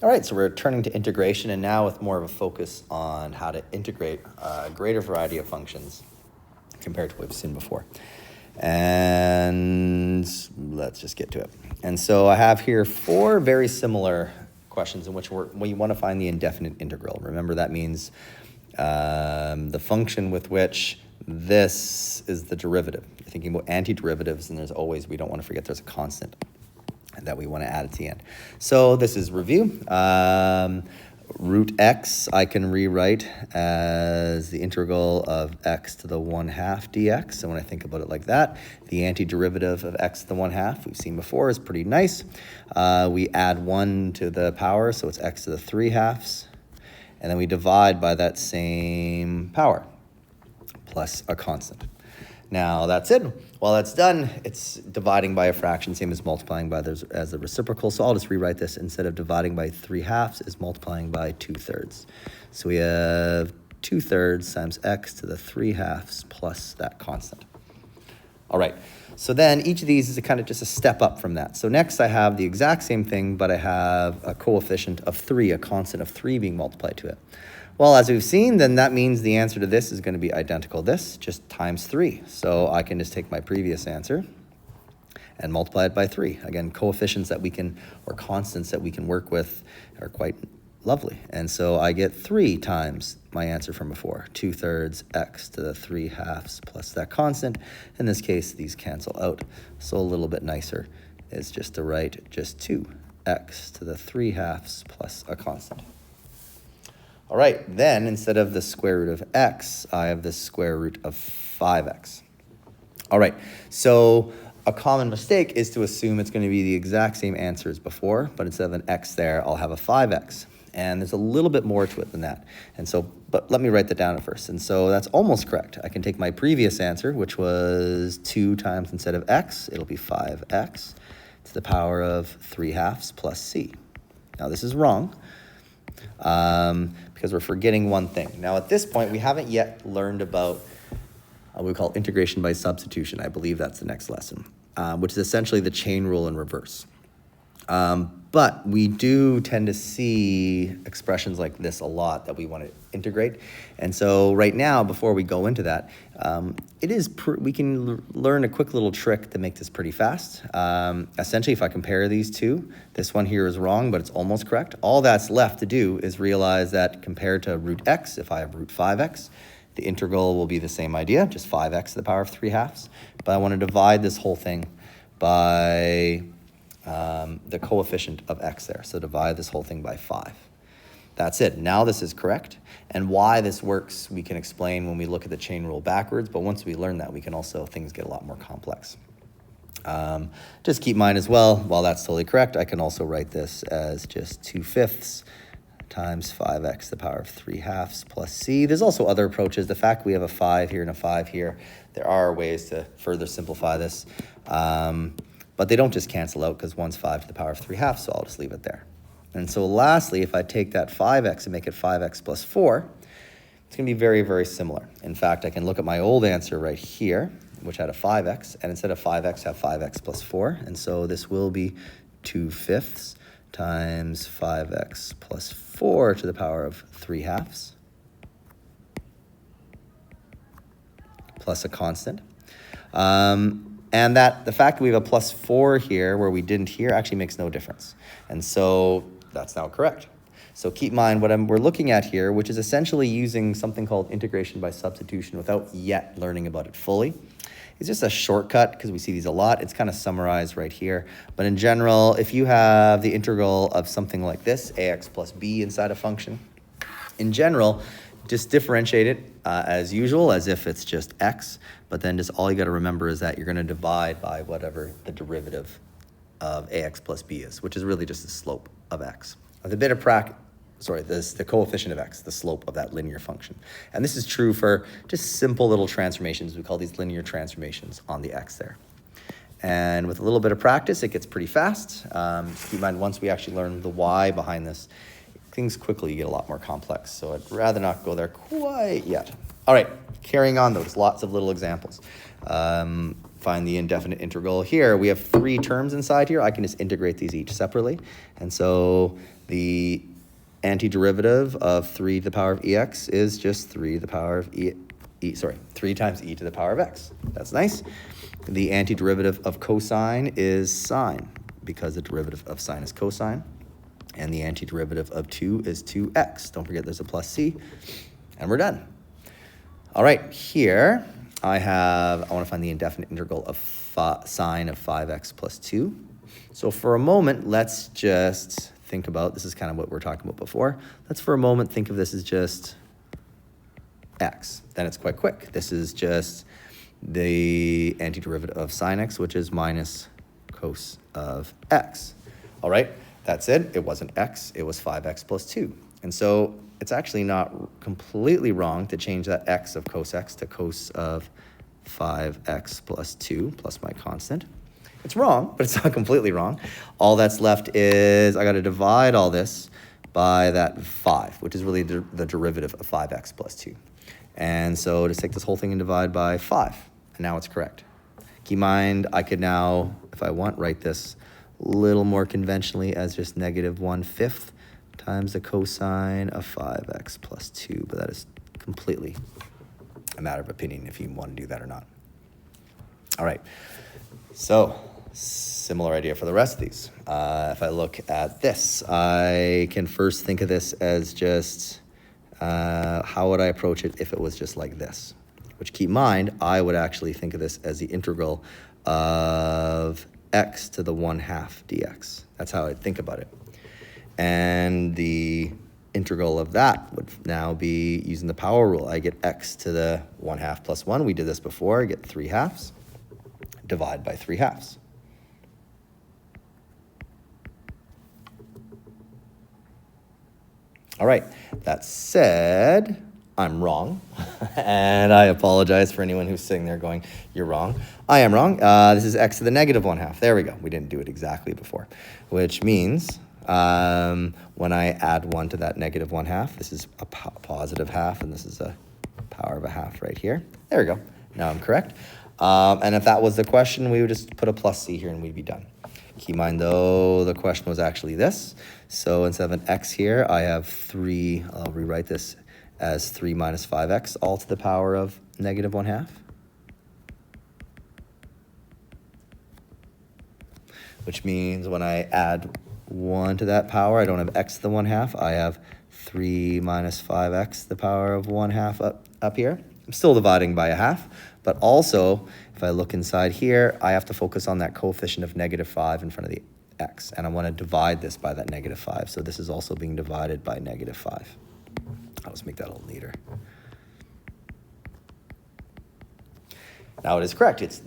All right, so we're turning to integration, and now with more of a focus on how to integrate a greater variety of functions compared to what we've seen before. And let's just get to it. And so I have here 4 very similar questions in which we want to find the indefinite integral. Remember, that means the function with which this is the derivative. You're thinking about antiderivatives, and we don't want to forget there's a constant that we want to add at the end. So this is review. Root x I can rewrite as the integral of x to the 1/2 dx. And when I think about it like that, the antiderivative of x to the 1/2, we've seen before, is pretty nice. We add 1 to the power, so it's x to the 3/2. And then we divide by that same power, plus a constant. Now that's it. While that's done, it's dividing by a fraction, same as multiplying by as the reciprocal. So I'll just rewrite this. Instead of dividing by 3/2 is multiplying by 2/3. So we have 2/3 times x to the 3/2 plus that constant. All right, so then each of these is kind of just a step up from that. So next I have the exact same thing, but I have a coefficient of 3, a constant of 3 being multiplied to it. Well, as we've seen, then that means the answer to this is going to be identical this, just times 3. So I can just take my previous answer and multiply it by 3. Again, coefficients that we can, or constants that we can work with are quite lovely. And so I get 3 times my answer from before, 2/3 x to the 3/2 plus that constant. In this case, these cancel out. So a little bit nicer is just to write just 2x to the 3/2 plus a constant. All right, then instead of the square root of x, I have the square root of 5x. All right, so a common mistake is to assume it's going to be the exact same answer as before, but instead of an x there, I'll have a 5x. And there's a little bit more to it than that. And so, but let me write that down at first. And so that's almost correct. I can take my previous answer, which was 2 times instead of x, it'll be 5x to the power of 3/2 plus c. Now this is wrong. Because we're forgetting one thing. Now at this point, we haven't yet learned about what we call integration by substitution. I believe that's the next lesson, which is essentially the chain rule in reverse. But we do tend to see expressions like this a lot that we want to integrate. And so right now, before we go into that, we can learn a quick little trick to make this pretty fast. Essentially, if I compare these two, this one here is wrong, but it's almost correct. All that's left to do is realize that compared to root x, if I have root 5x, the integral will be the same idea, just 5x to the power of 3/2. But I want to divide this whole thing by the coefficient of x there. So divide this whole thing by 5. That's it. Now this is correct. And why this works, we can explain when we look at the chain rule backwards. But once we learn that, things get a lot more complex. Just keep in mind as well, while that's totally correct, I can also write this as just 2/5 times 5x to the power of 3/2 plus c. There's also other approaches. The fact we have a 5 here and a 5 here, there are ways to further simplify this. But they don't just cancel out because one's 5 to the power of 3/2, so I'll just leave it there. And so lastly, if I take that 5x and make it 5x plus 4, it's going to be very, very similar. In fact, I can look at my old answer right here, which had a 5x, and instead of 5x, have 5x plus 4. And so this will be 2/5 times 5x plus 4 to the power of 3/2 plus a constant. And that the fact that we have a plus 4 here where we didn't here actually makes no difference. And so that's now correct. So keep in mind what we're looking at here, which is essentially using something called integration by substitution without yet learning about it fully. It's just a shortcut because we see these a lot. It's kind of summarized right here. But in general, if you have the integral of something like this, ax plus b inside a function, in general, just differentiate it as usual, as if it's just x, but then just all you got to remember is that you're going to divide by whatever the derivative of ax plus b is, which is really just the slope of x. With a bit of the coefficient of x, the slope of that linear function. And this is true for just simple little transformations. We call these linear transformations on the x there. And with a little bit of practice, it gets pretty fast. Keep in mind, once we actually learn the why behind this, things quickly get a lot more complex. So I'd rather not go there quite yet. All right, carrying on though, there's lots of little examples. find the indefinite integral here, we have 3 terms inside here. I can just integrate these each separately. And so the antiderivative of 3 to the power of ex is just 3 to the power of 3 times e to the power of x. That's nice. The antiderivative of cosine is sine, because the derivative of sine is cosine. And the antiderivative of 2 is 2x. Don't forget there's a plus c. And we're done. All right, here I want to find the indefinite integral of sine of 5x plus 2. So for a moment, let's just think about, this is kind of what we're talking about before. Let's for a moment think of this as just x. Then it's quite quick. This is just the antiderivative of sine x, which is minus cos of x. All right, that's it. It wasn't x, it was 5x plus 2. And so it's actually not completely wrong to change that x of cos x to cos of 5x plus 2 plus my constant. It's wrong, but it's not completely wrong. All that's left is I got to divide all this by that 5, which is really the derivative of 5x plus 2. And so just take this whole thing and divide by 5, and now it's correct. Keep in mind, I could now, if I want, write this a little more conventionally as just negative 1/5 times the cosine of 5x plus 2, but that is completely a matter of opinion if you want to do that or not. All right, so similar idea for the rest of these. If I look at this, I can first think of this as just, how would I approach it if it was just like this? Which, keep in mind, I would actually think of this as the integral of x to the 1/2 dx. That's how I'd think about it. And the integral of that would now be using the power rule. I get x to the 1/2 plus 1. We did this before. I get 3/2. Divide by 3/2. All right, that said, I'm wrong. And I apologize for anyone who's sitting there going, you're wrong. I am wrong. This is x to the negative 1/2. There we go. We didn't do it exactly before, which means when I add 1 to that negative 1/2, this is a positive half, and this is a power of a half right here. There we go. Now I'm correct. And if that was the question, we would just put a plus c here and we'd be done. Keep in mind, though, the question was actually this. So instead of an x here, I have 3. I'll rewrite this as 3 minus 5x, all to the power of negative 1/2. Which means when I add 1 to that power, I don't have x to the 1/2. I have 3 minus 5x to the power of 1/2 up here. I'm still dividing by a half, but also, if I look inside here, I have to focus on that coefficient of negative 5 in front of the x, and I want to divide this by that negative 5. So this is also being divided by negative 5. I'll just make that a little neater. Now it is correct. It's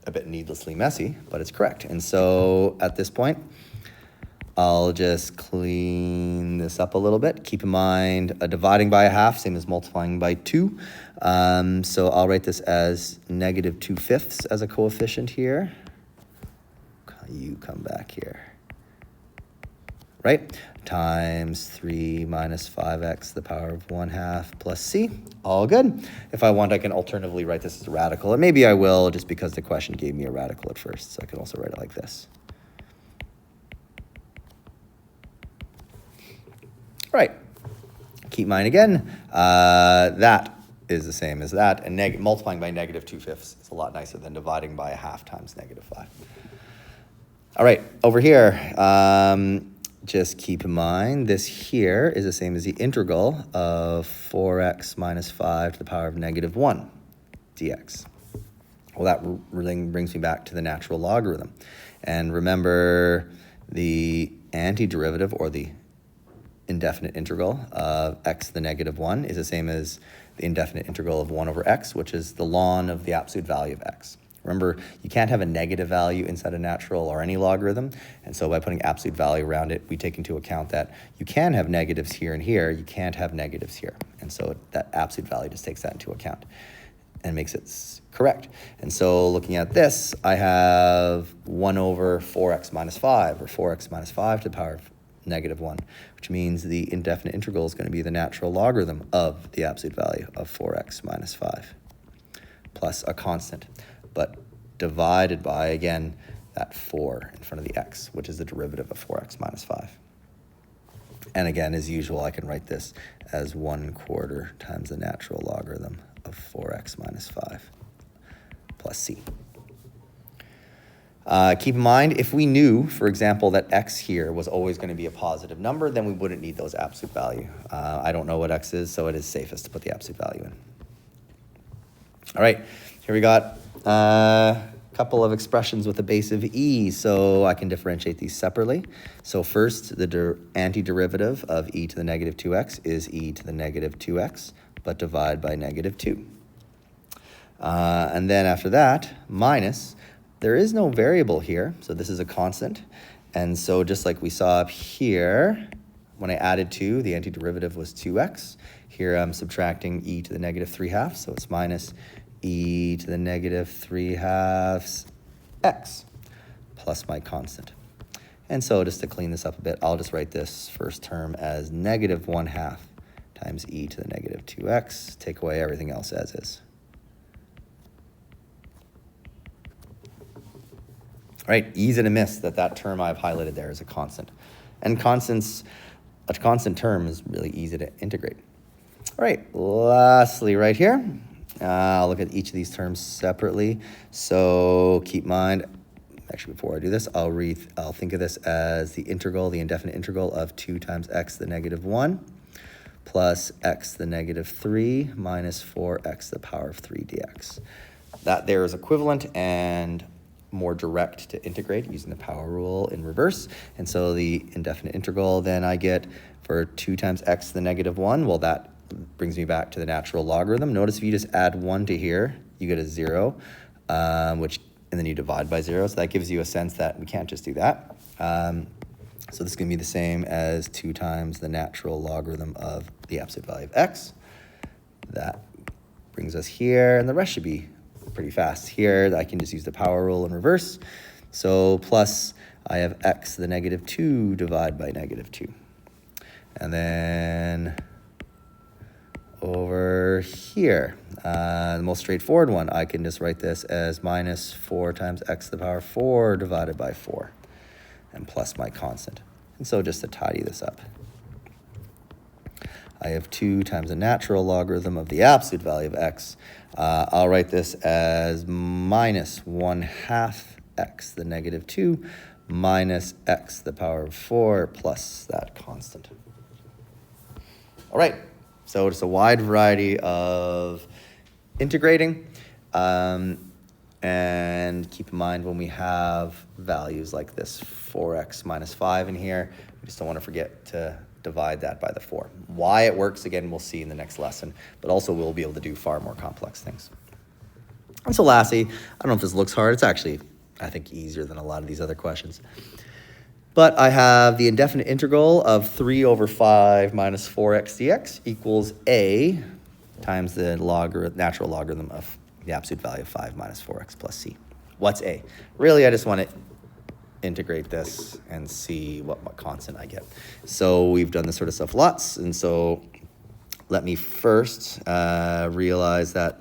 a bit needlessly messy, but it's correct. And so at this point, I'll just clean this up a little bit. Keep in mind, dividing by a half, same as multiplying by 2. So I'll write this as negative 2/5 as a coefficient here. You come back here. Right? Times 3 minus 5x to the power of 1/2 plus c. All good. If I want, I can alternatively write this as a radical. And maybe I will, just because the question gave me a radical at first. So I can also write it like this. Right. Keep in mind again, that is the same as that. And multiplying by negative 2/5 is a lot nicer than dividing by a half times negative 5. All right, over here, just keep in mind, this here is the same as the integral of 4x minus 5 to the power of negative 1 dx. Well, that really brings me back to the natural logarithm. And remember, the antiderivative, or the indefinite integral of x to the negative 1 is the same as the indefinite integral of 1 over x, which is the ln of the absolute value of x. Remember, you can't have a negative value inside a natural or any logarithm, and so by putting absolute value around it, we take into account that you can have negatives here and here, you can't have negatives here. And so that absolute value just takes that into account and makes it correct. And so looking at this, I have 1 over 4x minus 5, or 4x minus 5 to the power of negative 1, which means the indefinite integral is going to be the natural logarithm of the absolute value of 4x minus 5, plus a constant. But divided by, again, that 4 in front of the x, which is the derivative of 4x minus 5. And again, as usual, I can write this as 1/4 times the natural logarithm of 4x minus 5 plus c. Keep in mind, if we knew, for example, that x here was always going to be a positive number, then we wouldn't need those absolute value. I don't know what x is, so it is safest to put the absolute value in. All right, here we got a couple of expressions with a base of e, so I can differentiate these separately. So first, the antiderivative of e to the negative 2x is e to the negative 2x, but divide by negative 2. And then after that, minus, there is no variable here, so this is a constant. And so just like we saw up here, when I added 2, the antiderivative was 2x. Here I'm subtracting e to the negative 3/2, so it's minus e to the negative 3/2 x plus my constant. And so just to clean this up a bit, I'll just write this first term as negative 1/2 times e to the negative 2x, take away everything else as is. All right, easy to miss that term I've highlighted there is a constant. And a constant term is really easy to integrate. All right, lastly right here, I'll look at each of these terms separately. So keep in mind, actually before I do this, I'll think of this as the indefinite integral of 2 times x to the negative 1 plus x to the negative 3 minus 4x to the power of 3 dx. That there is equivalent and more direct to integrate using the power rule in reverse. And so the indefinite integral then I get for 2 times x to the negative 1, well, that brings me back to the natural logarithm. Notice if you just add 1 to here, you get a 0, and then you divide by 0. So that gives you a sense that we can't just do that. So this is going to be the same as 2 times the natural logarithm of the absolute value of x. That brings us here, and the rest should be pretty fast. Here, I can just use the power rule in reverse. So plus, I have x to the negative 2 divided by negative 2. And then over here, the most straightforward one, I can just write this as minus 4 times x to the power 4 divided by 4, and plus my constant. And so just to tidy this up, I have 2 times the natural logarithm of the absolute value of x. I'll write this as minus 1/2 x to the negative 2 minus x to the power of 4 plus that constant. All right, so it's a wide variety of integrating. And keep in mind when we have values like this 4x minus 5 in here, we just don't want to forget to divide that by the 4. Why it works, again, we'll see in the next lesson, but also we'll be able to do far more complex things. And so lastly, I don't know if this looks hard. It's actually, I think, easier than a lot of these other questions. But I have the indefinite integral of 3 over 5 minus 4x dx equals a times the natural logarithm of the absolute value of 5 minus 4x plus c. What's a? Really, I just want to integrate this and see what constant I get. So we've done this sort of stuff lots, and so let me first realize that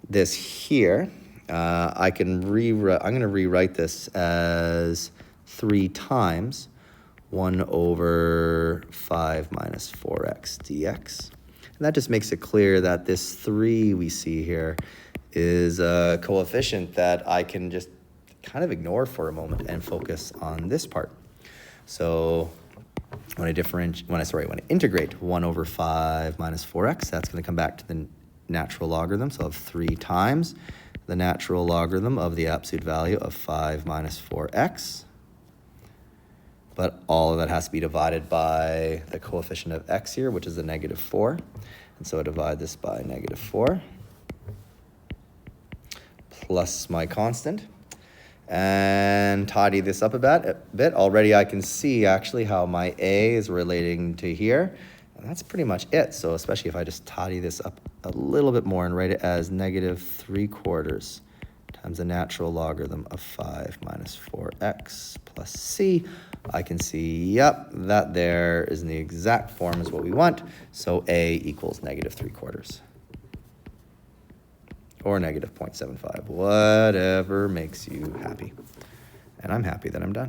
this here, I'm going to rewrite this as 3 times 1 over 5 minus 4x dx. And that just makes it clear that this 3 we see here is a coefficient that I can just kind of ignore for a moment and focus on this part. So when I integrate 1 over 5 minus 4x, that's going to come back to the natural logarithm. So I'll have 3 times the natural logarithm of the absolute value of 5 minus 4x. But all of that has to be divided by the coefficient of x here, which is the negative 4. And so I divide this by negative 4 plus my constant. And tidy this up a bit. Already I can see actually how my a is relating to here. And that's pretty much it. So especially if I just tidy this up a little bit more and write it as negative 3/4 times the natural logarithm of 5 minus 4x plus c, I can see, yep, that there is in the exact form as what we want. So a equals negative 3/4. or negative 0.75, whatever makes you happy. And I'm happy that I'm done.